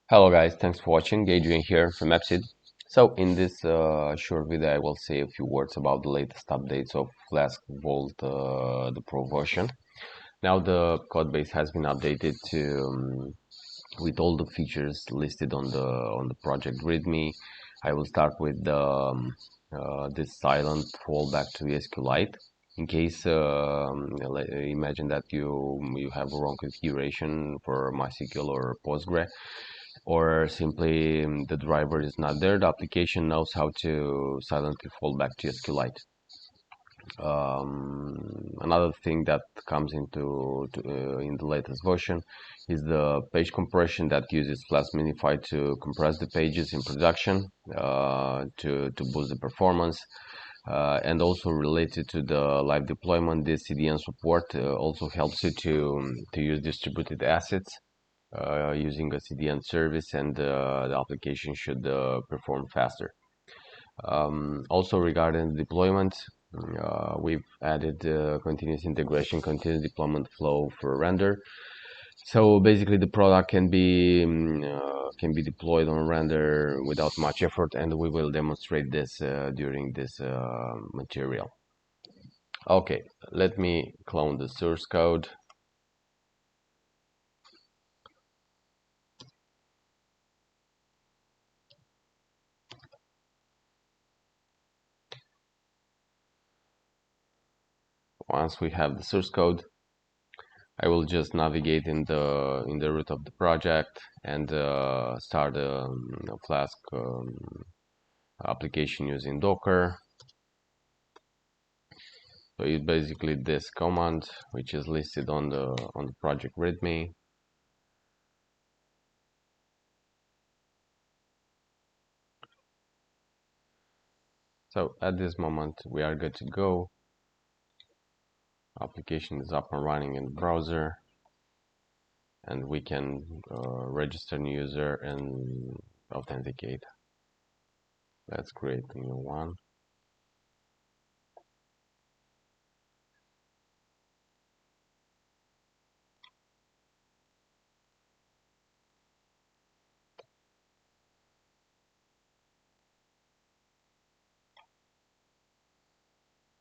Hello guys, thanks for watching. Adrian here from AppSeed. So in this short video I will say a few words about the latest updates of Flask Volt, the Pro version. Now the codebase has been updated to with all the features listed on the project README. I will start with this silent fallback to SQLite. In case imagine that you have a wrong configuration for MySQL or Postgre, or simply the driver is not there, the application knows how to silently fall back to SQLite. Another thing that comes into in the latest version is the page compression that uses Flask Minify to compress the pages in production to boost the performance. And also related to the live deployment, this CDN support also helps you to use distributed assets using a CDN service, and the application should perform faster. Also regarding deployment, we've added continuous integration, continuous deployment flow for render. So basically the product can be deployed on render without much effort, and we will demonstrate this during this material. Okay, let me clone the source code. Once we have the source code, I will just navigate in the root of the project and start a Flask application using Docker. So it's basically this command, which is listed on the project README. So at this moment we are good to go. Application is up and running in the browser, and we can register new user and authenticate. Let's create a new one.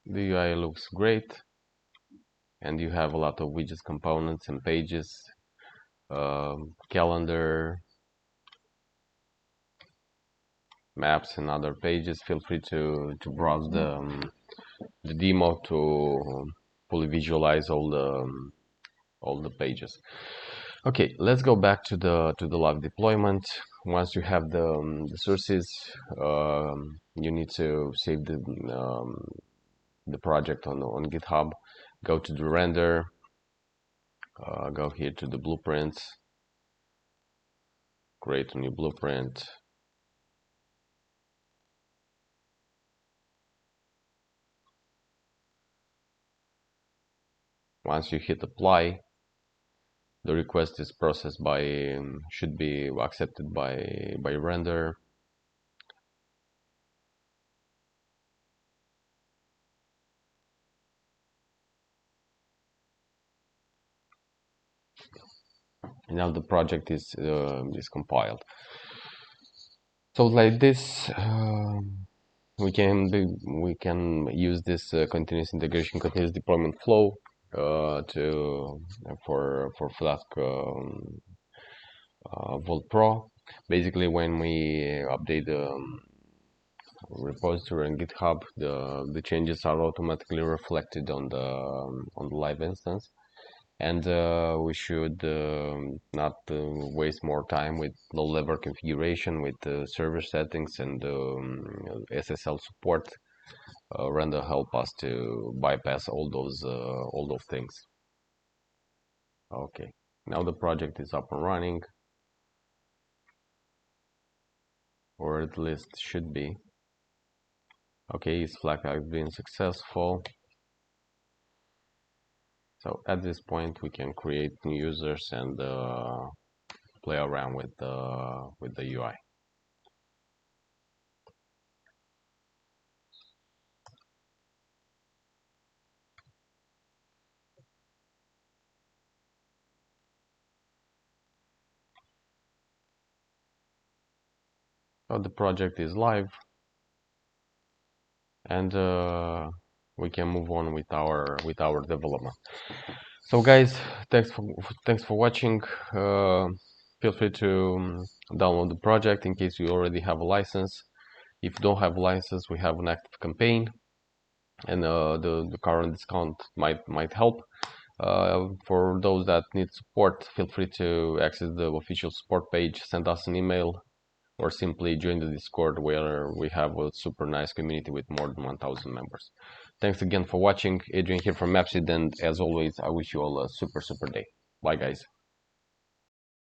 The UI looks great, and you have a lot of widgets, components, and pages, calendar, maps, and other pages. Feel free to browse the demo to fully visualize all the pages. Okay, let's go back to the live deployment. Once you have the sources, you need to save the project on GitHub. Go to the render, go here to the blueprints, create a new blueprint. Once you hit apply, the request is processed by should be accepted by render. And now the project is compiled. So like this, we can use this continuous integration, continuous deployment flow for Flask Volt Pro. Basically, when we update the repository in GitHub, the changes are automatically reflected on the live instance, and we should not waste more time with low-level configuration with server settings and SSL support. Render help us to bypass all those things. Okay, now the project is up and running, or at least should be. Okay, its flag has been successful. So at this point we can create new users and play around with the UI. the project is live, and we can move on with our development. So guys, thanks for watching. Feel free to download the project in case you already have a license. If you don't have a license, we have an active campaign, and the current discount might help. For those that need support, feel free to access the official support page, send us an email, or simply join the Discord, where we have a super nice community with more than 1,000 members. Thanks again for watching. Adrian here from AppSeed, and as always, I wish you all a super day. Bye guys.